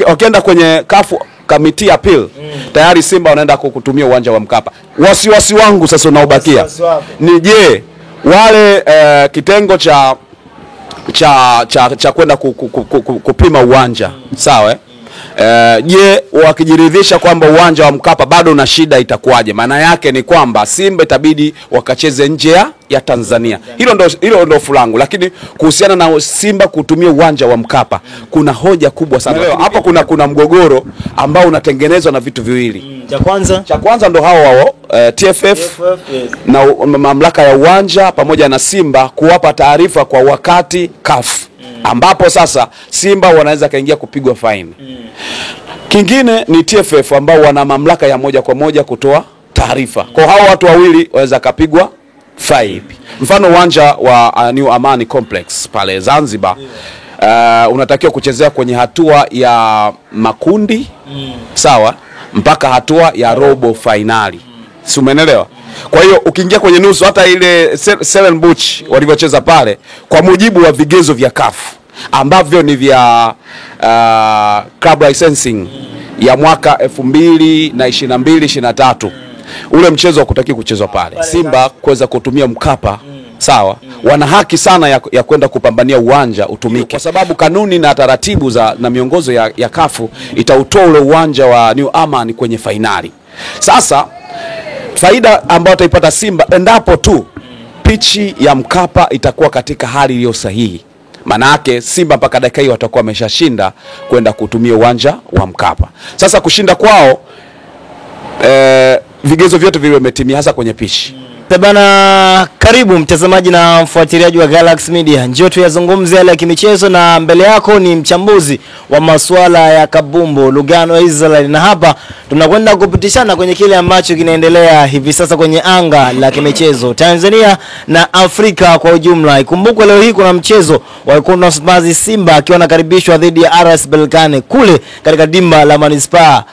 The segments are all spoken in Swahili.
Wakienda kwenye kafu committee appeal, tayari Simba wanaenda kutumia uwanja wa Mkapa. Wasiwasi wangu sasa unaobakia ni je, wale kitengo cha kwenda kupima uwanja, sawa je, wakijiridhisha kwamba uwanja wa Mkapa bado una shida itakuwaje? Maana yake ni kwamba Simba itabidi wakacheze nje ya Tanzania. Hilo ndo fulangu. Lakini kuhusiana na Simba kutumia uwanja wa Mkapa, kuna hoja kubwa sana. Hapa kuna mgogoro ambao unatengenezwa na vitu viwili. Cha kwanza ndo hao TFF na mamlaka ya uwanja pamoja na Simba kuwapa taarifa kwa wakati CAF, ambapo sasa Simba wanaweza kaingia kupigwa fine. Kingine ni TFF ambao wana mamlaka ya moja kwa moja kutoa taarifa. Kwa hao watu wawili waweza kapigwa fine. Mfano uwanja wa New Amani Complex pale Zanzibar, unatakiwa kuchezea kwenye hatua ya makundi, sawa, mpaka hatua ya robo finali. Si umeelewa? Kwa hiyo ukiingia kwenye nusu, hata ile Stellenbosch walivyocheza pale kwa mujibu wa vigezo vya CAF ambavyo ni vya club licensing ya mwaka 2022-23, ule mchezo hakutaki kuchezwa pale. Simba kuweza kutumia Mkapa, sawa, wana haki sana ya kwenda kupambania uwanja utumike, kwa sababu kanuni na taratibu na miongozo ya CAF itautoa ule uwanja wa New Aman kwenye fainali. Sasa faida ambayo ataipata Simba endapo tu pichi ya Mkapa itakuwa katika hali iliyo sahihi. Maana yake Simba mpaka dakika hii watakuwa wameshashinda kwenda kutumia uwanja wa Mkapa. Sasa kushinda kwao vigezo vyote vile vimetimia, hasa kwenye pichi. Bana, karibu mtazamaji na mfuatiliaji wa Galaxy Media. Njoo tuyazungumzie yale ya kimichezo, na mbele yako ni mchambuzi wa masuala ya kabumbu Lugano Israel, na hapa tunakwenda kupitishana kwenye kile ambacho kinaendelea hivi sasa kwenye anga la kimichezo Tanzania na Afrika kwa ujumla. Ikumbukwe leo hii kuna mchezo wa Wekundu wa Msimbazi Simba akiwa anakaribishwa dhidi ya RS Berkane kule katika dimba la Manispaa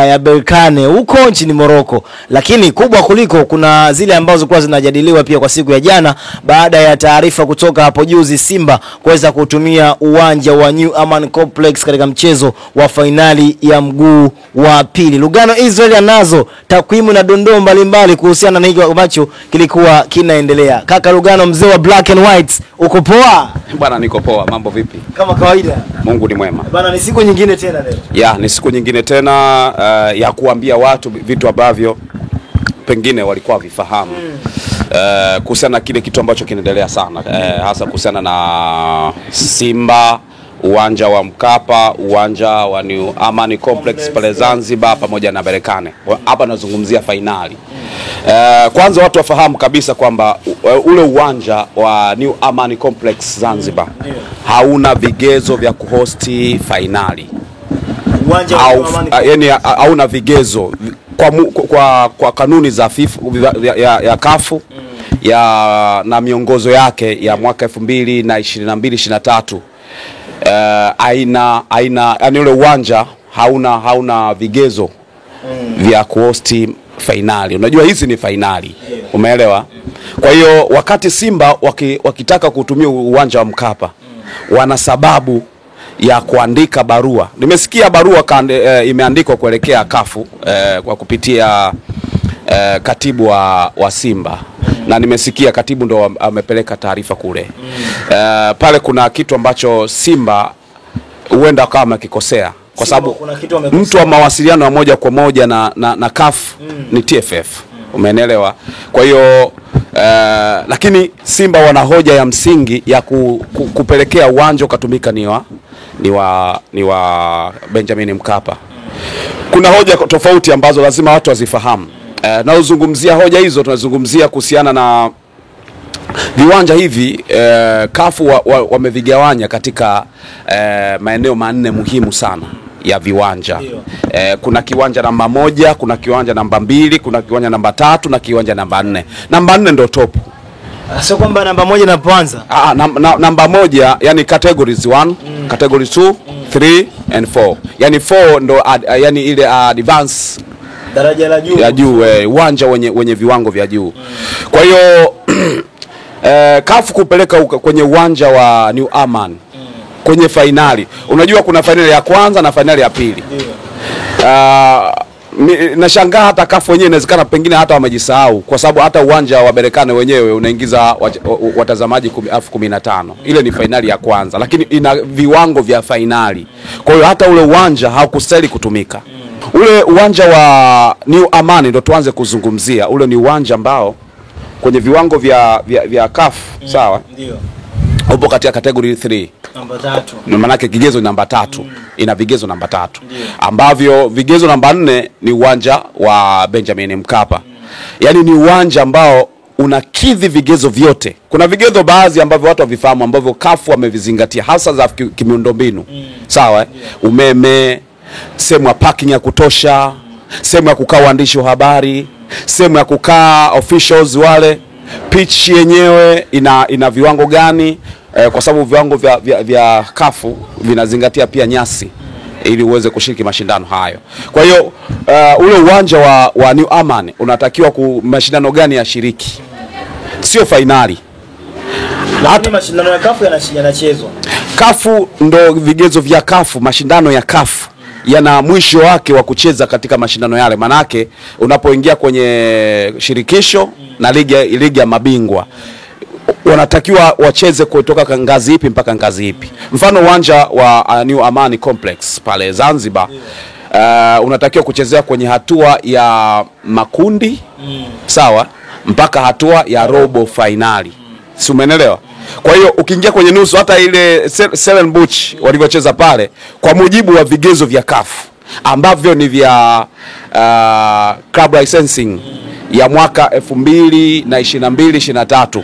ya Berkane huko nchini Morocco. Lakini kubwa kuliko, kuna zile ambazo zilikuwa zinajadiliwa pia kwa siku ya jana baada ya taarifa kutoka hapo juzi Simba kuweza kutumia uwanja wa New Aman Complex katika mchezo wa finali ya mguu wa pili. Lugano Israel anazo takwimu na dondoo mbalimbali kuhusiana na hicho ambacho kilikuwa kinaendelea. Kaka Lugano, mzee wa black and white, uko poa? Bwana niko poa, mambo vipi? Kama kawaida. Mungu ni mwema. Bwana, ni siku nyingine tena leo. Ni siku nyingine tena ya kuambia watu vitu ambavyo pengine walikuwa vifahamu kuhusiana na kile kitu ambacho kinaendelea sana, hasa kuhusiana na Simba, uwanja wa Mkapa, uwanja wa New Amani Complex pale Zanzibar pamoja na Berkane. Hapa nazungumzia finali. Kwanza watu wafahamu kabisa kwamba ule uwanja wa New Amani Complex Zanzibar hauna vigezo vya kuhosti finali. Uwanja yani hauna vigezo kwa kanuni za FIFA ya CAF na miongozo yake ya mwaka 2022-23. Yani ule uwanja hauna vigezo vya kuhosti finali. Unajua hizi ni finali, umeelewa? Kwa hiyo wakati Simba wakitaka kutumia uwanja wa Mkapa, wana sababu ya kuandika barua. Nimesikia barua imeandikwa kuelekea CAF kwa kupitia katibu wa Simba, na nimesikia katibu ndo amepeleka taarifa kule. Pale kuna kitu ambacho Simba huenda kama kikosea, kwa sababu mtu wa mawasiliano wa moja kwa moja na CAF ni TFF. Umeelewa? Kwa hiyo lakini Simba wana hoja ya msingi ya kupelekea uwanja ukatumika ni wa Benjamin Mkapa. Kuna hoja tofauti ambazo lazima watu wazifahamu. Naozungumzia hoja hizo, tunazungumzia kuhusiana na viwanja hivi. CAF wamevigawanya katika maeneo manne muhimu sana ya viwanja. Kuna kiwanja namba 1, kuna kiwanja namba 2, kuna kiwanja namba 3 na kiwanja namba 4. Namba 4 ndio top. Sio kwamba namba 1 na kwanza. Namba 1 yani categories 1, category 2, 3 and 4. Yani 4 ndo yani ile advance, daraja la juu. Ya juu, uwanja wenye viwango vya juu. Kwa hiyo CAF kupeleka kwenye uwanja wa New Aman kwenye fainali. Unajua kuna fainali ya kwanza na fainali ya pili. Nashangaa hata CAF wenyewe inawezekana pengine hata wamejisahau, kwa sababu hata uwanja wa Berkane wenyewe unaingiza watazamaji 15,000. Ile ni fainali ya kwanza, lakini ina viwango vya fainali. Kwa hiyo hata ule uwanja haukustahili kutumika. Ule uwanja wa New Amani ndo tuanze kuzungumzia. Ule ni uwanja ambao kwenye viwango vya CAF, sawa? Ndio. Upo katika category 3. Namba 3. Maana yake kigezo namba 3. Ina vigezo namba 3. Ambavyo vigezo namba 4 ni uwanja wa Benjamin Mkapa. Yaani ni uwanja ambao unakidhi vigezo vyote. Kuna vigezo baadhi ambavyo watu havifahamu ambavyo CAF wamevizingatia, hasa za kimiundombinu. Sawa? Umeme, sehemu ya parking ya kutosha, sehemu ya kukaa waandishi wa habari, sehemu ya kukaa officials wale, pitch yenyewe ina viwango gani, kwa sababu viwango vya CAF vinazingatia pia nyasi ili uweze kushiriki mashindano hayo. Kwa hiyo ule uwanja wa New Amani unatakiwa mashindano gani ya shiriki, sio fainali. Hata mashindano ya CAF yanachezwa. CAF ndo vigezo vya CAF, mashindano ya CAF yana mwisho wake wa kucheza katika mashindano yale. Manake unapoingia kwenye shirikisho na ligi ya mabingwa, wanatakiwa wacheze kutoka ngazi ipi mpaka ngazi ipi. Mfano uwanja wa New Amani Complex pale Zanzibar, unatakiwa kuchezea kwenye hatua ya makundi, sawa, mpaka hatua ya robo finali. Si umeelewa? Kwa hiyo ukiingia kwenye nusu, hata ile Stellenbosch walivyocheza pale, kwa mujibu wa vigezo vya CAF ambavyo ni vya club licensing ya mwaka 2022-23,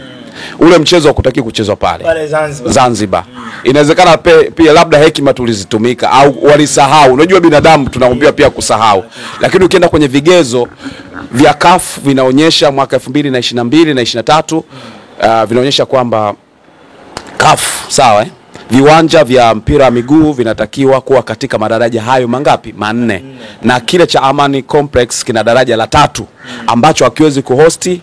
ule mchezo hakutaki kuchezwa pale Zanzibar. Inawezekana pia labda hekima tulizitumika au walisahau. Unajua binadamu tunaombiwa pia kusahau. Lakini ukienda kwenye vigezo vya CAF vinaonyesha mwaka 2022 na 23, vinaonyesha kwamba CAF, sawa, viwanja vya mpira wa miguu vinatakiwa kuwa katika madaraja hayo mangapi? 4. Na kile cha Amani Complex kina daraja la 3 ambacho hakiwezi kuhosti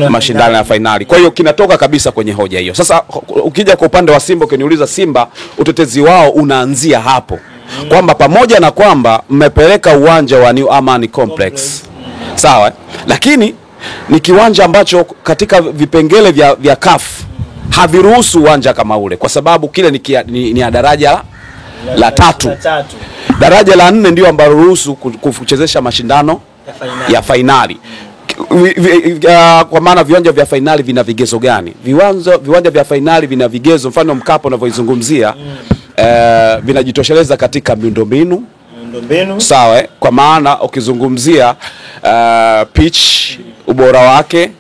mashindano ya fainali. Kwa hiyo kinatoka kabisa kwenye hoja hiyo. Sasa ukija kwa upande wa Simba, ukiniuliza Simba, utetezi wao unaanzia hapo. Kwamba pamoja na kwamba mmepeleka uwanja wa New Amani Complex, sawa, lakini ni kiwanja ambacho katika vipengele vya CAF haviruhusu uwanja kama ule, kwa sababu kile ni daraja la 3. Daraja la 4 ndio ambalo ruhusu kuchezesha mashindano ya fainali. Kwa maana viwanja vya fainali vina vigezo gani? Viwanja vya fainali vina vigezo, mfano Mkapa unavyoizungumzia, vinajitosheleza katika miundombinu, sawa, kwa maana ukizungumzia pitch, ubora wake,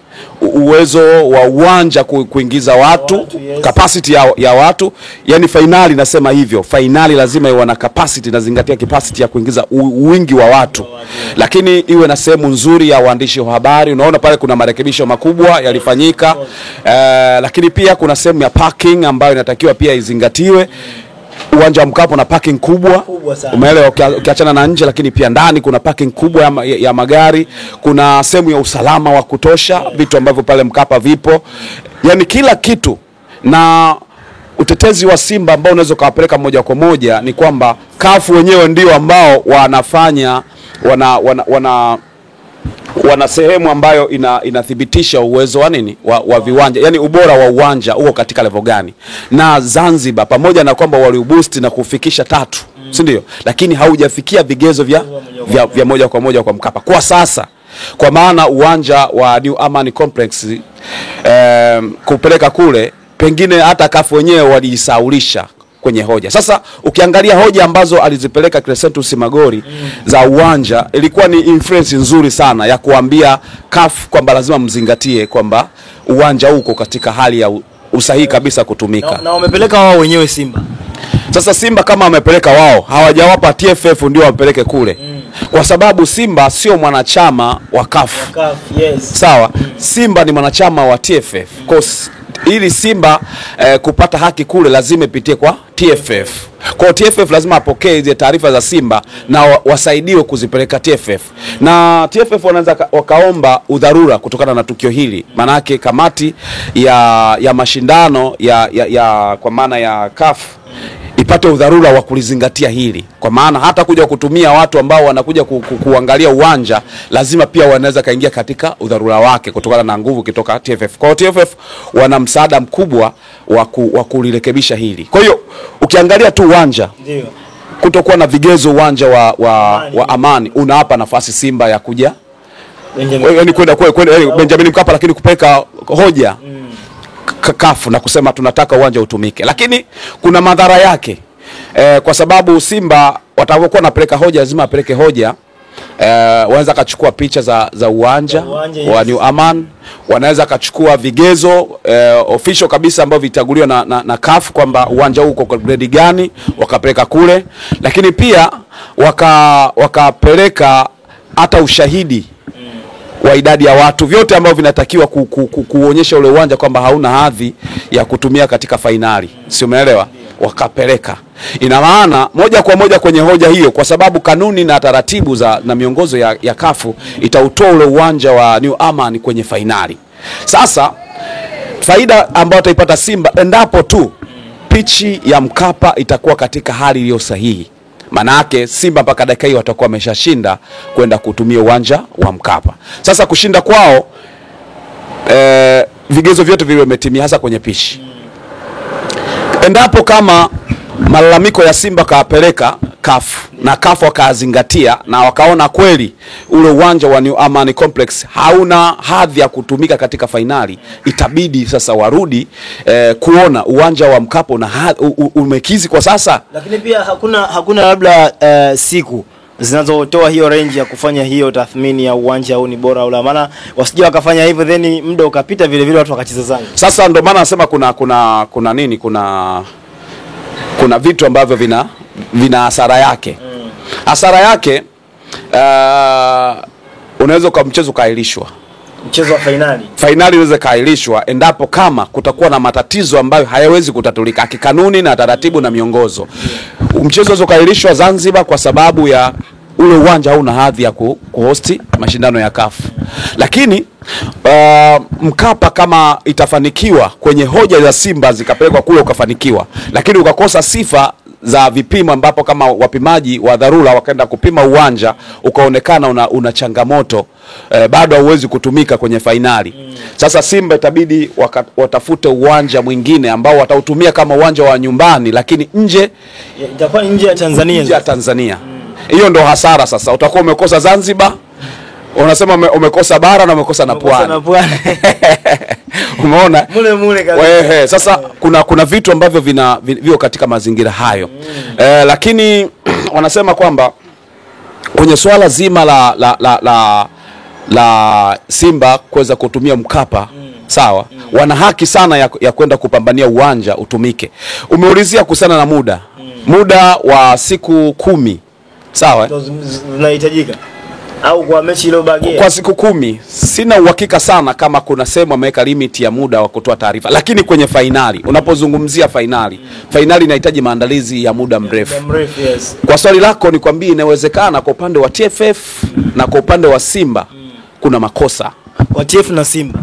uwezo wa uwanja kuingiza watu, yes, capacity ya watu. Yani fainali nasema hivyo, fainali lazima iwe na capacity, nazingatia capacity ya kuingiza wingi wa watu, lakini iwe na sehemu nzuri ya waandishi wa habari. Unaona pale kuna marekebisho makubwa yalifanyika, lakini pia kuna sehemu ya parking ambayo inatakiwa pia izingatiwe. Uwanja wa Mkapa na parking kubwa umeelewa, ukiachana na nje, lakini pia ndani kuna parking kubwa ya magari, kuna sehemu ya usalama wa kutosha, vitu ambavyo pale Mkapa vipo. Yani kila kitu. Na utetezi wa Simba ambao unaweza kuwapeleka moja kwa moja ni kwamba CAF wenyewe ndio ambao wanafanya wana sehemu ambayo inathibitisha uwezo wa nini wa viwanja, yani ubora wa uwanja uko katika level gani. Na Zanzibar pamoja na kwamba waliuboost na kufikisha 3, si ndio, lakini haujafikia vigezo vya moja kwa moja kwa Mkapa kwa sasa. Kwa maana uwanja wa New Amani Complex kupeleka kule, pengine hata CAF wenyewe walijisaulisha kwenye hoja. Sasa ukiangalia hoja ambazo alizipeleka Crescentus Magori za uwanja, ilikuwa ni influence nzuri sana ya kuambia CAF kwamba lazima mzingatie kwamba uwanja uko katika hali ya usahihi kabisa kutumika. Na wamepeleka wao wenyewe Simba. Sasa Simba kama wamepeleka wao, hawajawapa TFF ndio wapeleke kule. Kwa sababu Simba sio mwanachama wa CAF. Yes. Sawa? Simba ni mwanachama wa TFF. Kwa ili Simba kupata haki kule lazima ipitie kwa TFF. Kwa TFF lazima apokee hizo taarifa za Simba na wasaidiwe kuzipeleka TFF. Na TFF wanaanza wakaomba udharura kutokana na tukio hili. Maana yake kamati ya mashindano ya kwa maana ya CAF ipate udharura wa kulizingatia hili, kwa maana hata kuja kutumia watu ambao wanakuja kuangalia uwanja lazima pia wanaweza kaingia katika udharura wake kutokana na nguvu kutoka TFF. Kwa hiyo TFF wana msaada mkubwa wa kulirekebisha hili. Kwa hiyo ukiangalia tu uwanja, ndio kutokuwa na vigezo uwanja wa Amani unawapa nafasi Simba ya kuja yani kwenda Benjamin Mkapa, lakini kupeleka hoja kafu na kusema tunataka uwanja utumike. Lakini kuna madhara yake, kwa sababu Simba watakokuwa napeleka hoja lazima apeleke hoja, wanaweza kachukua picha za uwanja wa New Aman, wanaweza kachukua vigezo official kabisa ambao vitaguliwa na CAF kwamba uwanja uko kwa grade gani, wakapeleka kule. Lakini pia wakapeleka hata ushahidi wa idadi ya watu, vyote ambao vinatakiwa kuonyesha ule uwanja kwamba hauna hadhi ya kutumia katika fainali, si umeelewa? Wakapeleka. Ina maana moja kwa moja kwenye hoja hiyo, kwa sababu kanuni na taratibu na miongozo ya kafu itautoa ule uwanja wa New Aman kwenye fainali. Sasa faida ambayo ataipata Simba endapo tu pichi ya Mkapa itakuwa katika hali iliyo sahihi. Maana yake Simba mpaka dakika hii watakuwa wameshashinda kwenda kutumia uwanja wa Mkapa. Sasa kushinda kwao vigezo vyote vile vimetimia, hasa kwenye pichi. Endapo kama malalamiko ya Simba kaapeleka CAF na CAF wakazingatia na wakaona kweli ule uwanja wa New Aman Complex hauna hadhi ya kutumika katika fainali, itabidi sasa warudi kuona uwanja wa Mkapa na umekizi kwa sasa. Lakini pia hakuna labda siku zinazotoa hiyo range ya kufanya hiyo tathmini ya uwanja au ni bora au la, maana wasije wakafanya hivyo then muda ukapita vile vile watu wakacheza zangu. Sasa ndio maana nasema kuna nini, kuna vitu ambavyo vina hasara yake. Hasara yake unaweza kwa mchezo kaahirishwa. Mchezo wa finali unaweza kaahirishwa endapo kama kutakuwa na matatizo ambayo hayawezi kutatulika kikanuni na taratibu na miongozo. Mchezo unaweza kaahirishwa Zanzibar kwa sababu ya ule uwanja hauna hadhi ya kuhosti mashindano ya CAF. Lakini Mkapa kama itafanikiwa kwenye hoja za Simba zikapelekwa kule ukafanikiwa, lakini ukakosa sifa za vipimo ambapo kama wapimaji wa dharura wakaenda kupima uwanja ukaonekana una changamoto, bado hauwezi kutumika kwenye fainali. Sasa Simba itabidi watafute uwanja mwingine ambao watautumia kama uwanja wa nyumbani, lakini itakuwa nje ya Tanzania. Hiyo ndo hasara. Sasa utakuwa umekosa Zanzibar, unasema umekosa bara na umekosa na pwani. Umeona? Mule kabisa. Sasa kuna vitu ambavyo vio katika mazingira hayo. Lakini wanasema kwamba kwenye swala zima la Simba kuweza kutumia Mkapa, sawa, wana haki sana ya kwenda kupambania uwanja utumike. Umeulizia kuhusiana na muda wa siku 10, sawa, zinahitajika au kwa mechi iliyobakia kwa siku 10. Sina uhakika sana kama kuna sehemu ameweka limit ya muda wa kutoa taarifa, lakini kwenye fainali, unapozungumzia fainali inahitaji maandalizi ya muda mrefu. Yes. Kwa swali lako nikwambie, inawezekana kwa upande wa TFF na kwa upande wa Simba kuna makosa kwa TFF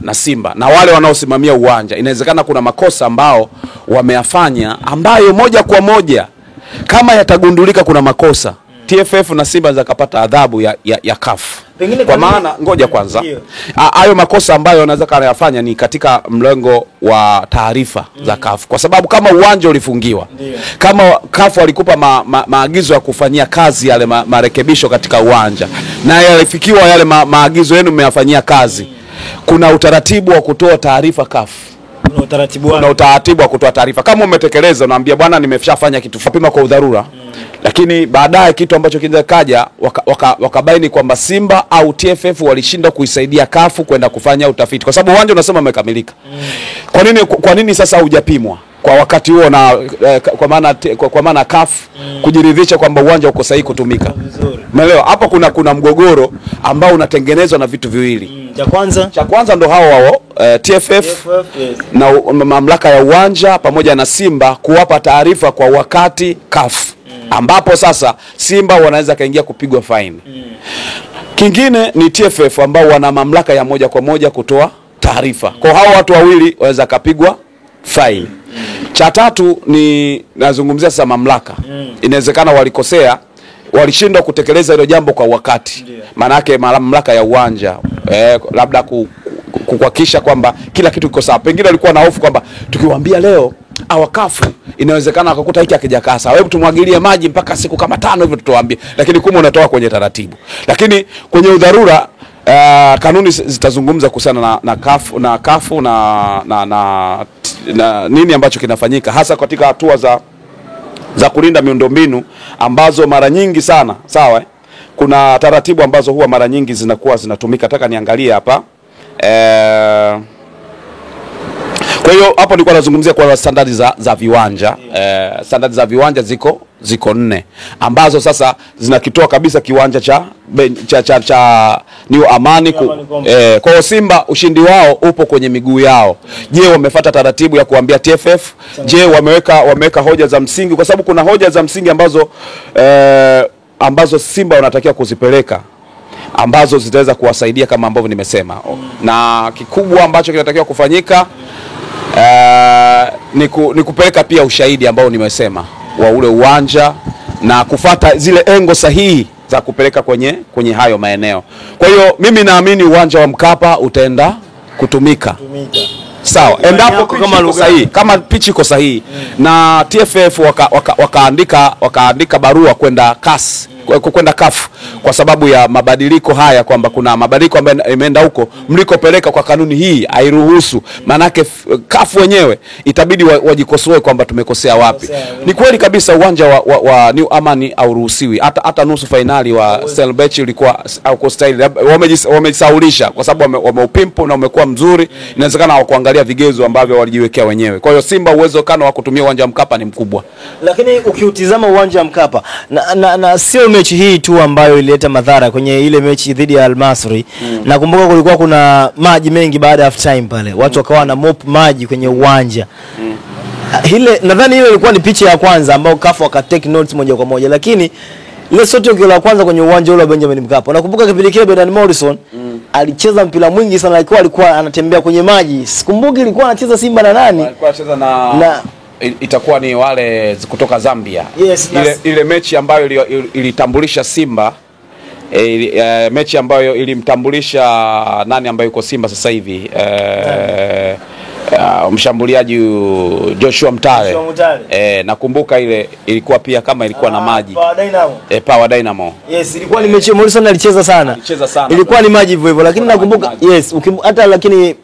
na Simba na wale wanaosimamia uwanja, inawezekana kuna makosa ambao wameyafanya ambayo moja kwa moja kama yatagundulika kuna makosa, TFF na Simba zakapata adhabu ya CAF. Kwa maana ngoja kwanza, hayo makosa ambayo wanaweza kuyafanya ni katika mlengo wa taarifa za CAF, kwa sababu kama uwanja ulifungiwa, kama CAF walikupa maagizo ya kufanyia kazi yale marekebisho katika uwanja na yalifikiwa yale maagizo yenu mmeyafanyia kazi, kuna utaratibu wa kutoa taarifa CAF. Kuna utaratibu wa kutoa taarifa. Kama umetekeleza unaambia bwana nimeshafanya kitu fulani kwa udharura. Lakini baadaye kitu ambacho kinaweza kaja wakabaini kwamba Simba au TFF walishinda kuisaidia CAF kwenda kufanya utafiti, kwa sababu uwanja unasema umekamilika. Kwa nini sasa hujapimwa kwa wakati huo, na kwa maana CAF kujiridhisha kwamba uwanja uko sahihi kutumika? Umeelewa? Hapo kuna mgogoro ambao unatengenezwa na vitu viwili. Cha kwanza ndo hao TFF yes, na mamlaka ya uwanja pamoja na Simba kuwapa taarifa kwa wakati CAF, ambapo sasa Simba wanaweza kaingia kupigwa fine. Kingine ni TFF ambao wana mamlaka ya moja kwa moja kutoa taarifa. Kwa hao watu wawili waweza kapigwa fine. Cha tatu ni nazungumzia sasa mamlaka. Inawezekana walikosea, walishindwa kutekeleza hilo jambo kwa wakati. Maana yake mamlaka ya uwanja labda kuhakikisha kwamba kila kitu kiko sawa. Pengine walikuwa na hofu kwamba tukiwaambia leo awakafu inawezekana akakuta hiki akijakaa sawa, hebu tumwagilie maji mpaka siku kama 5 hivyo tutoambie, lakini kumbe unatoa kwenye taratibu. Lakini kwenye udharura kanuni zitazungumza kuhusiana na kafu na nini ambacho kinafanyika hasa katika hatua za kulinda miundombinu ambazo mara nyingi sana sawa kuna taratibu ambazo huwa mara nyingi zinakuwa zinatumika. Nataka niangalie hapa kwa hiyo hapo nilikuwa nazungumzia kwa standards za viwanja. Standards za viwanja ziko 4 ambazo sasa zinakitoa kabisa kiwanja cha New Amani. Kwa hiyo Simba ushindi wao upo kwenye miguu yao. Je, wamefuata taratibu ya kuambia TFF? Je, wameweka hoja za msingi? Kwa sababu kuna hoja za msingi ambazo Simba wanatakiwa kuzipeleka ambazo zitaweza kuwasaidia kama ambavyo nimesema. Na kikubwa ambacho kinatakiwa kufanyika ni kupeleka pia ushahidi ambao nimesema wa ule uwanja na kufata zile engo sahihi za kupeleka kwenye hayo maeneo. Kwa hiyo mimi naamini uwanja wa Mkapa utaenda kutumika. Sawa, endapo kama pichi iko sahihi na TFF wakaandika barua kwenda CAF kwa sababu ya mabadiliko haya, kwamba kuna mabadiliko ambayo imeenda huko mlikopeleka kwa kanuni hii hairuhusu. Manake CAF wenyewe itabidi wajikosoe kwamba tumekosea wapi. Ni kweli kabisa uwanja wa New Amani hauruhusiwi. Hata nusu finali wa Stellenbosch ilikuwa au style wamejisaulisha kwa sababu wameupimpo na umekuwa mzuri. Inawezekana hawakuangalia vigezo ambavyo walijiwekea wenyewe. Kwa hiyo Simba uwezekano wa kutumia uwanja wa Mkapa ni mkubwa. Lakini ukiutizama uwanja wa Mkapa na sio mechi hii tu ambayo ilileta madhara kwenye ile mechi dhidi ya Al Masry. Nakumbuka kulikuwa kuna maji mengi baada ya half time pale. Watu wakawa na mop maji kwenye uwanja. Ile nadhani ile ilikuwa ni picha ya kwanza ambayo CAF wakatake notes moja kwa moja, lakini ile sote ukio la kwanza kwenye uwanja ule wa Benjamin Mkapa. Nakumbuka kipindi kile Bernard Morrison alicheza mpira mwingi sana, alikuwa anatembea kwenye maji. Sikumbuki ilikuwa anacheza Simba na nani? Alikuwa anacheza na itakuwa ni wale kutoka Zambia. Yes, ile mechi ambayo ilitambulisha Simba mechi ambayo ilimtambulisha nani ambaye yuko Simba sasa hivi mshambuliaji Joshua Mtale. Nakumbuka ile ilikuwa pia kama ilikuwa na maji. Power Dynamo. Yes, ilikuwa ni mechi Morrison alicheza sana. Ilikuwa ni maji hivyo hivyo, lakini nakumbuka yes, hata lakini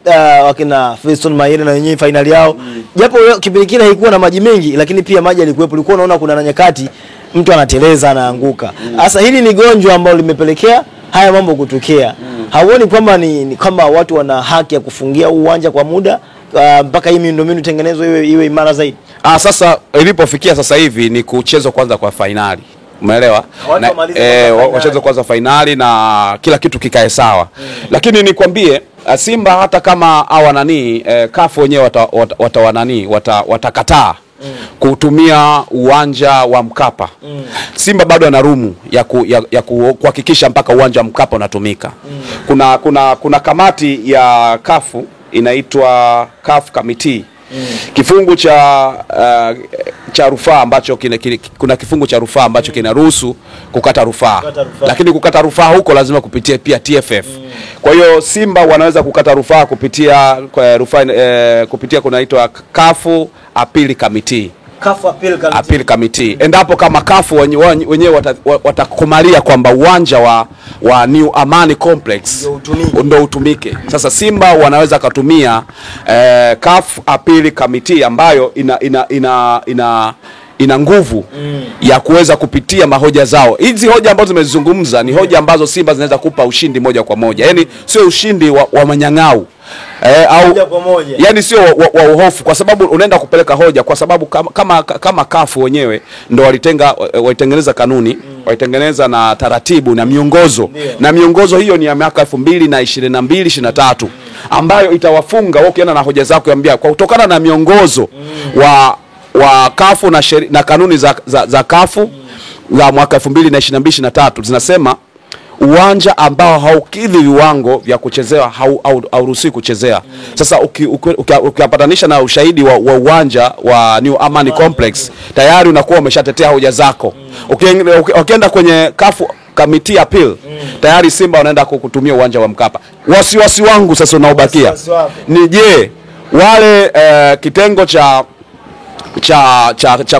wakina Fiston Mayele na wenyewe finali yao. Japo kipindi kile haikuwa na maji mengi, lakini pia maji yalikuwepo. Ulikuwa unaona kuna nyakati mtu anateleza anaanguka. Sasa hili ni gonjwa ambalo limepelekea haya mambo kutokea. Hauoni kwamba ni kama watu wana haki ya kufungia uwanja kwa muda mpaka hii miundombinu tengenezwe iwe imara zaidi? Sasa ilipofikia sasa hivi ni kuchezwa kwanza kwa finali. Umeelewa? Wachezwe kwanza finali na kila kitu kikae sawa. Lakini nikwambie Simba hata kama hawa CAF wenyewe watakataa kutumia uwanja wa Mkapa. Simba bado ana rumu ya kuhakikisha mpaka uwanja wa Mkapa unatumika. Kuna kamati ya CAF inaitwa CAF Committee. Kifungu cha rufaa ambacho kuna kifungu cha rufaa ambacho kinaruhusu kukata rufaa. Lakini kukata rufaa huko lazima kupitia pia TFF. Kwa hiyo Simba wanaweza kukata rufaa kupitia kunaitwa CAF Appeal Committee. Appeal Committee. Endapo kama CAF wenyewe watakumalia kwamba uwanja wa New Amani Complex ndio utumike. Sasa Simba wanaweza kutumia CAF Appeal Committee ambayo ina nguvu ya kuweza kupitia mahoja zao. Hizi hoja ambazo zimezungumza ni hoja ambazo Simba zinaweza kupa ushindi moja kwa moja. Yaani sio ushindi wa manyang'au. Au yani sio wa uhofu, kwa sababu unaenda kupeleka hoja kwa sababu kama CAF wenyewe ndo walitengeneza kanuni, walitengeneza na taratibu na miongozo. Na miongozo hiyo ni ya miaka 2022-23 ambayo itawafunga wao ukienda na hoja zako kuambia kwa kutokana na miongozo wa CAF na kanuni za CAF za mwaka 2022-23 zinasema uwanja ambao haukidhi viwango vya kuchezea hauruhusiwi kuchezea. Sasa ukiapatanisha na ushahidi wa uwanja wa New Amani Complex, tayari unakuwa umeshatetea hoja zako. Ukienda kwenye CAF Committee Appeal, tayari Simba wanaenda kutumia uwanja wa Mkapa. Wasiwasi wangu sasa unaobakia ni je, wale kitengo cha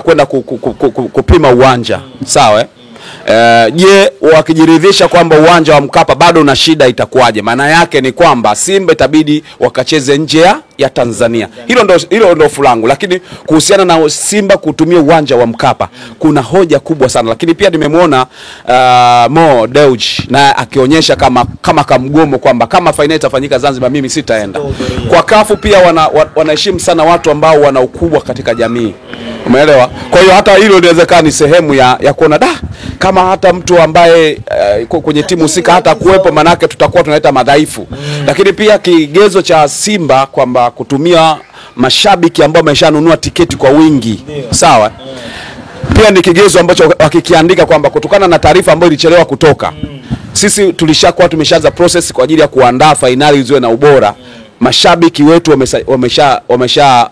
kwenda kupima uwanja, sawa je, wakijiridhisha kwamba uwanja wa Mkapa bado una shida, itakuwaje? Maana yake ni kwamba Simba itabidi wakacheze nje ya Tanzania. Hilo ndo fulangu. Lakini kuhusiana na Simba kutumia uwanja wa Mkapa, kuna hoja kubwa sana. Lakini pia nimemwona Mo Dewji na akionyesha kama kamgomo kwamba kama fainali itafanyika Zanzibar mimi sitaenda. Kwa kafu pia wanaheshimu sana watu ambao wana ukubwa katika jamii. Umeelewa? Kwa hiyo hata hilo inawezekana ni sehemu ya kuona kama hata mtu ambaye kwenye timu husika hata kuwepo, manake tutakuwa tunaleta madhaifu. Lakini pia kigezo cha Simba kwamba kutumia mashabiki ambao wameshanunua tiketi kwa wingi, sawa? Pia ni kigezo ambacho wakikiandika kwamba kutokana na taarifa ambayo ilichelewa kutoka, sisi tumeshaanza process kwa ajili ya kuandaa fainali ziwe na ubora. Mashabiki wetu wamesha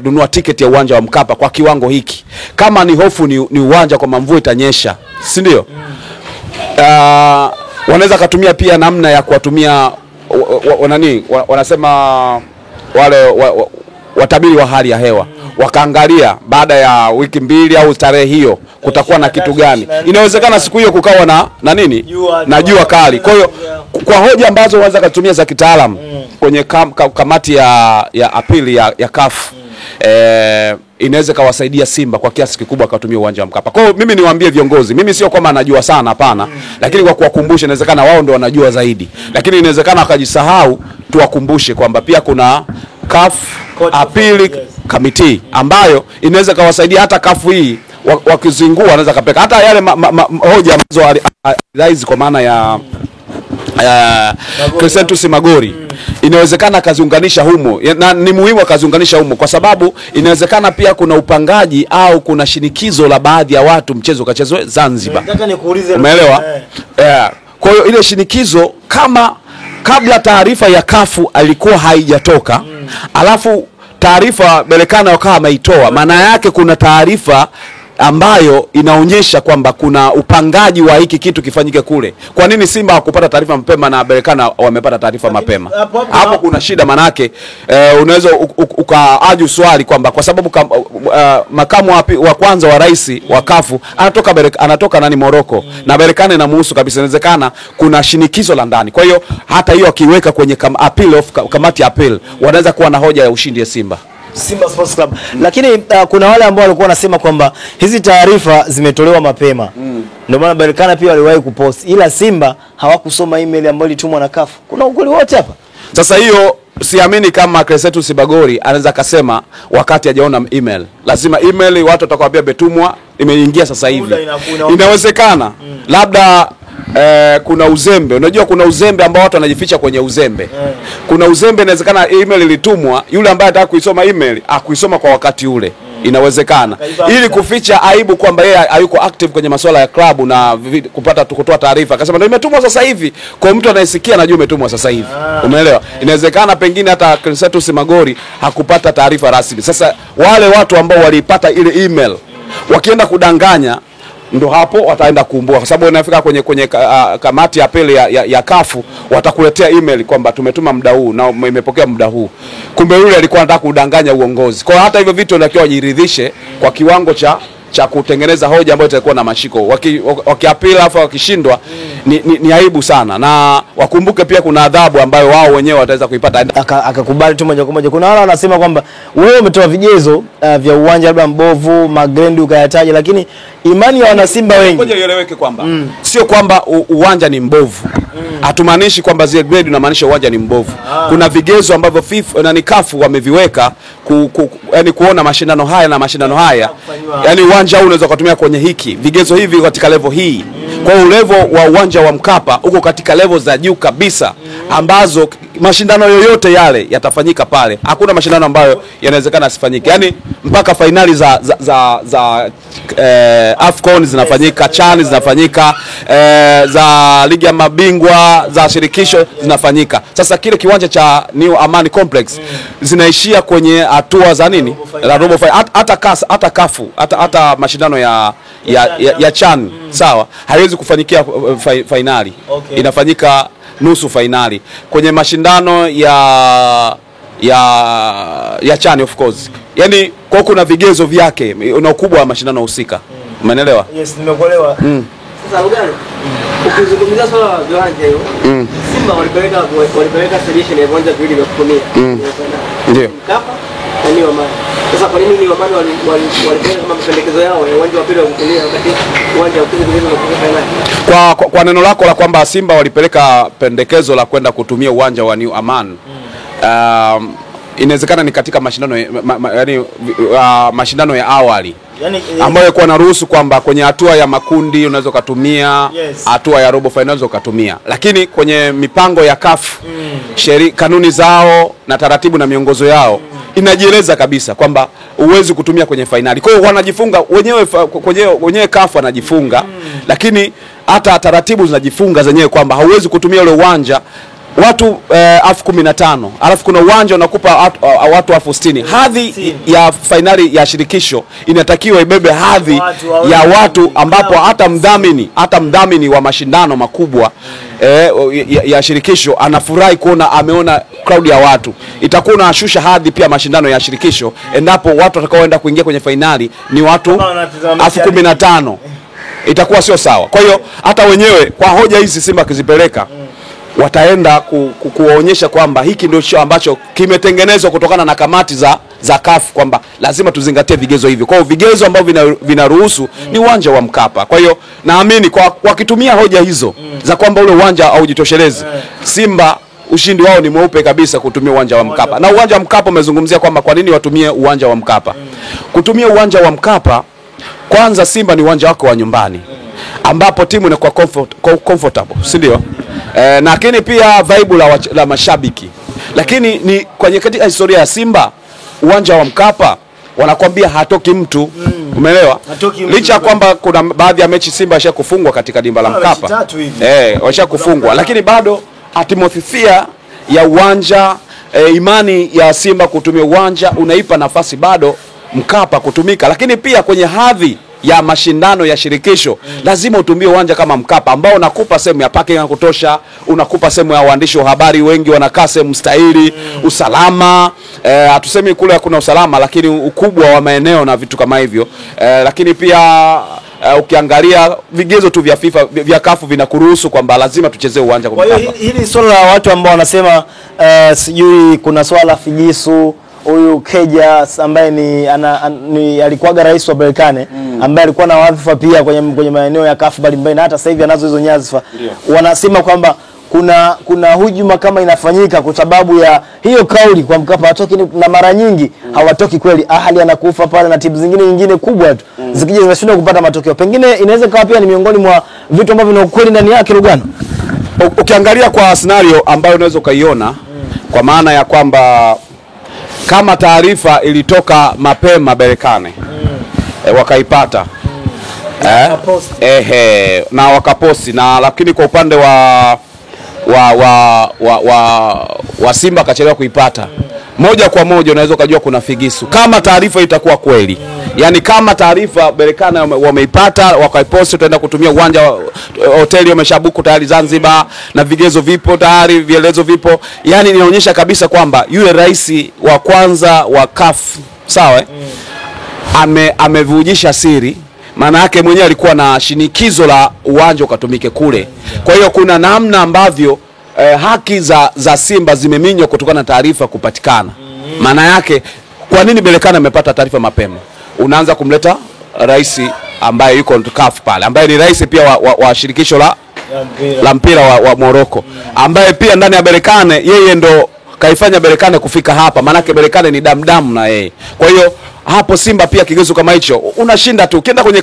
nunua tiketi ya uwanja wa Mkapa kwa kiwango hiki. Kama ni hofu ni uwanja kwa mvua itanyesha, si ndio? Wanaweza kutumia pia namna ya kuwatumia wanasema wale watabiri wa hali ya hewa, wakaangalia baada ya wiki 2 au tarehe hiyo kutakuwa na kitu gani. Inawezekana siku hiyo kukawa na jua kali. Kwa hiyo kwa hoja ambazo wanaweza kutumia za kitaalamu kwenye kamati ya apili ya CAF, inaweza kawasaidia Simba kwa kiasi kikubwa kutumia uwanja wa Mkapa. Kwa hiyo mimi niwaambie viongozi, mimi sio kama najua sana, hapana, lakini kwa kuwakumbusha, inawezekana wao ndio wanajua zaidi, lakini inawezekana wakajisahau, tuwakumbushe kwamba pia kuna CAF Appeal Committee ambayo inaweza kawasaidia hata CAF hii wakizingua, wanaweza kapeka hata yale hoja ambazo rais kwa maana ya Crescentus Magori, inawezekana kaziunganisha humo, na ni muhimu akaziunganisha humo kwa sababu inawezekana pia kuna upangaji au kuna shinikizo la baadhi ya watu mchezo ukachezwe Zanzibar. Umeelewa? Kwa hiyo ile shinikizo, kama kabla taarifa ya kafu alikuwa haijatoka, alafu taarifa Berkane wakawa ameitoa, maana yake kuna taarifa ambayo inaonyesha kwamba kuna upangaji wa hiki kitu kifanyike kule. Kwa nini Simba hawakupata taarifa mapema na Berkane wamepata taarifa mapema? Hapo kuna shida. Manake unaweza ukaaju swali kwamba kwa sababu makamu wa kwanza wa rais wa kafu anatoka nani Morocco, na Berkane inamuhusu kabisa. Inawezekana kuna shinikizo la ndani. Kwa hiyo hata hiyo akiweka kwenye kamati ya appeal, wanaweza kuwa na hoja ya ushindi ya Simba Sports Club. Lakini kuna wale ambao walikuwa wanasema kwamba hizi taarifa zimetolewa mapema. Ndio maana Berkane pia waliwahi kupost, ila Simba hawakusoma email ambayo ilitumwa na CAF. Kuna ukweli wote hapa? Sasa hiyo siamini kama Crescentus Magori anaweza kasema wakati hajaona email. Lazima email watu watakwambia betumwa imeingia sasa hivi. Inawezekana labda kuna uzembe. Unajua kuna uzembe ambao watu wanajificha kwenye uzembe. Kuna uzembe, inawezekana email ilitumwa, yule ambaye anataka kuisoma email akuisoma kwa wakati ule. Inawezekana ili kuficha aibu kwamba yeye hayuko active kwenye masuala ya klabu na kutoa taarifa, akasema ndio imetumwa sasa hivi, kwa mtu anayesikia anajua imetumwa sasa hivi. Umeelewa? Inawezekana pengine hata Crescentus Magori hakupata taarifa rasmi. Sasa wale watu ambao walipata ile email wakienda kudanganya, ndo hapo wataenda kuumbua, kwa sababu inafika kwenye kamati ya appeal ya kafu, watakuletea email kwamba tumetuma muda huu na imepokea muda huu. Kumbe yule alikuwa anataka kudanganya uongozi. Kwa hata hivyo vitu ndio wajiridhishe kwa kiwango cha kutengeneza hoja ambayo itakuwa na mashiko. Wakiappeal afa wakishindwa, ni aibu sana, na wakumbuke pia kuna adhabu ambayo wao wenyewe wataweza kuipata. Akakubali tu moja kwa moja. Kuna wale wanasema kwamba wewe umetoa vigezo vya uwanja labda mbovu, magrendi ukayataja, lakini imani ya wana Simba wengi, ngoja ieleweke kwamba sio kwamba uwanja ni mbovu. Hatumaanishi kwamba zile grade unamaanisha uwanja ni mbovu. Kuna vigezo ambavyo FIFA na CAF wameviweka yani kuona mashindano haya na mashindano haya, yani uwanja huu unaweza kutumia kwenye hiki, vigezo hivi katika level hii. Kwa hiyo level wa uwanja wa Mkapa uko katika level za juu kabisa ambazo mashindano yoyote yale yatafanyika pale. Hakuna mashindano ambayo yanawezekana asifanyike. Yaani mpaka finali za AFCON zinafanyika, CHAN zinafanyika, za ligi ya mabingwa, za shirikisho zinafanyika. Sasa kile kiwanja cha New Amani Complex zinaishia kwenye hatua za nini? La robo final. Hata kafu, hata mashindano ya CHAN, sawa, haiwezi kufanikia finali. Okay. Inafanyika nusu finali. Kwenye mashindano ya CHAN of course. Yaani kwa kuna vigezo vyake na ukubwa wa mashindano husika. Umeelewa? Yes, nimekuelewa. Sasa Lugano, ukizungumzia swala la viwanja hiyo, Simba walipeleka solution ya viwanja viwili vya kutumia. Ndio. Mkapa na New Amani. Sasa kwa nini New Amani walipeleka kama mapendekezo yao ya uwanja wa pili wa kutumia wakati uwanja wa pili ndio unakuwa finali? Kwa neno lako la kwamba Simba walipeleka pendekezo la kwenda kutumia uwanja wa New Amani. Inawezekana ni katika mashindano ya awali. Ambayo kwa naruhusu kwamba kwenye hatua ya makundi unaweza kutumia, hatua ya robo finals ukatumia. Lakini kwenye mipango ya CAF, kanuni zao na taratibu na miongozo yao inajieleza kabisa kwamba uwezi kutumia kwenye finali. Kwa hiyo wanajifunga wenyewe CAF wanajifunga, lakini hata taratibu zinajifunga zenyewe kwamba hauwezi kutumia ule uwanja watu 15,000, alafu kuna uwanja unakupa watu 60,000. Hadhi ya finali ya shirikisho inatakiwa ibebe hadhi ya watu ambapo hata mdhamini wa mashindano makubwa ya shirikisho anafurahi kuona ameona crowd ya watu. Itakuwa unashusha hadhi pia mashindano ya shirikisho endapo watu watakaoenda kuingia kwenye finali ni watu 15,000. Itakuwa sio sawa. Kwa hiyo hata wenyewe kwa hoja hizi Simba kizipeleka wataenda kuwaonyesha kwamba hiki ndio show ambacho kimetengenezwa kutokana na kamati za CAF kwamba lazima tuzingatie vigezo hivi. Kwa hiyo vigezo ambavyo vinaruhusu ni uwanja wa Mkapa. Kwa hiyo naamini kwa kitumia hoja hizo za kwamba ule uwanja haujitoshelezi, Simba ushindi wao ni mweupe kabisa kutumia uwanja wa Mkapa. Na uwanja wa Mkapa umezungumzia kwamba kwa nini watumie uwanja wa Mkapa. Kutumia uwanja wa Mkapa, kwanza Simba ni uwanja wako wa nyumbani ambapo timu inakuwa comfortable, si ndio? Lakini pia vibe la mashabiki. Lakini ni kwenye katika historia ya Simba uwanja wa Mkapa wanakuambia hatoki mtu. Umeelewa? Licha kwamba kuna baadhi ya mechi Simba washa kufungwa katika dimba la Mkapa. Washa kufungwa, lakini bado atmosphere ya uwanja, imani ya Simba kutumia uwanja unaipa nafasi bado Mkapa kutumika. Lakini pia kwenye hadhi ya mashindano ya shirikisho lazima utumie uwanja kama Mkapa ambao unakupa sehemu ya parking ya kutosha, unakupa sehemu ya waandishi wa habari wengi wanakaa sehemu stahili, usalama, hatusemi kule hakuna usalama, lakini ukubwa wa maeneo na vitu kama hivyo. Lakini pia ukiangalia vigezo tu vya FIFA vya CAF vinakuruhusu kwamba lazima tuchezee uwanja kwa Mkapa. Hili swala la watu ambao wanasema sijui kuna swala figisu, huyu Keja ambaye ni alikuwaga rais wa Berkane, ambaye alikuwa na wadhifa pia kwenye maeneo ya CAF mbalimbali na hata sasa hivi anazo hizo nyadhifa. Wanasema kwamba kuna hujuma kama inafanyika kwa sababu ya hiyo kauli kwa Mkapa hatoki, na mara nyingi hawatoki kweli. Ahali anakufa pale na timu nyingine kubwa tu zikija zinashindwa kupata matokeo. Pengine inaweza kawa pia ni miongoni mwa vitu ambavyo vina ukweli ndani yake. Lugano, ukiangalia kwa scenario ambayo unaweza ukaiona, kwa maana ya kwamba kama taarifa ilitoka mapema Berkane wakaipata na wakaposti, na lakini kwa upande wa Simba akachelewa kuipata, moja kwa moja unaweza kujua kuna figisu kama taarifa itakuwa kweli. Yani kama taarifa Berkane wameipata wakaiposti, tutaenda kutumia uwanja, hoteli wameshabuku tayari Zanzibar na vigezo vipo tayari, vielezo vipo, yani inaonyesha kabisa kwamba yule rais wa kwanza wa CAF, sawa, amevujisha siri. Maana yake mwenyewe alikuwa na shinikizo la uwanja ukatumike kule. Kwa hiyo kuna namna ambavyo haki za Simba zimeminywa kutokana na taarifa kupatikana. Maana yake kwa nini Berkane amepata taarifa mapema? Unaanza kumleta rais ambaye yuko CAF pale, ambaye ni rais pia wa shirikisho la mpira wa Morocco, ambaye pia ndani ya Berkane yeye ndo kaifanya Berkane kufika hapa. Maana yake Berkane ni damdamu na yeye. Kwa hiyo hapo Simba pia kigezo kama hicho unashinda tu. Ukienda kwenye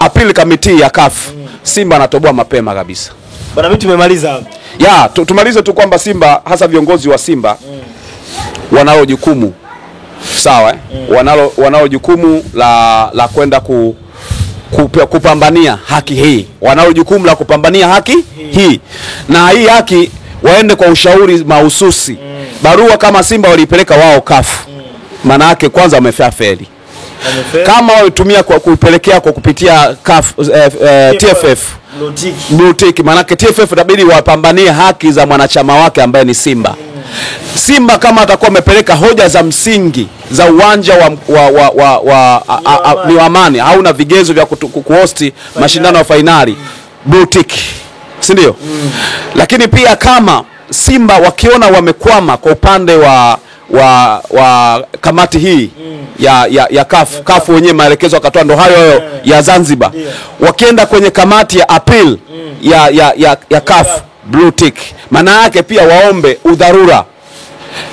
appeal committee ya CAF, Simba anatoboa mapema kabisa. Bwana, mimi tumemaliza. Ya, tumalize tu kwamba Simba, hasa viongozi wa Simba wanalo jukumu sawa, wanalo jukumu la kwenda kupambania haki hii, wanalo jukumu la kupambania haki hii, na hii haki waende kwa ushauri mahususi. Barua kama Simba walipeleka wao CAF, maana yake kwanza wamefeli. Kama walitumia kwa kuipelekea kwa kupitia CAF, TFF blue tick, maana yake TFF itabidi wapambanie haki za mwanachama wake ambaye ni Simba. Simba kama atakuwa amepeleka hoja za msingi za uwanja ni amani, hauna vigezo vya kuhosti mashindano ya fainali, blue tick, si ndio? Lakini pia kama Simba wakiona wamekwama kwa upande wa kamati hii ya CAF wenyewe maelekezo akatoa ndo hayo ya Zanzibar, wakienda kwenye kamati ya appeal ya CAF blue tick, maana yake pia waombe udharura.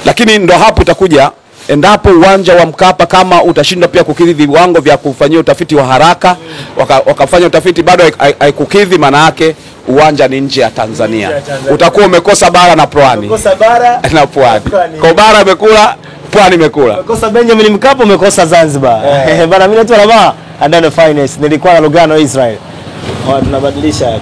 Lakini ndo hapo itakuja, endapo uwanja wa Mkapa kama utashindwa pia kukidhi viwango vya kufanyia utafiti wa haraka, wakafanya utafiti bado haikukidhi, maana yake uwanja ni nje ya Tanzania. Utakuwa umekosa bara na pwani. Umekosa bara na pwani. Kwa bara imekula, pwani imekula. Umekosa Benjamin Mkapa, umekosa Zanzibar. Bana, mimi naitwa Rama, and then the finest. Nilikuwa na Lugano Israel. Tunabadilisha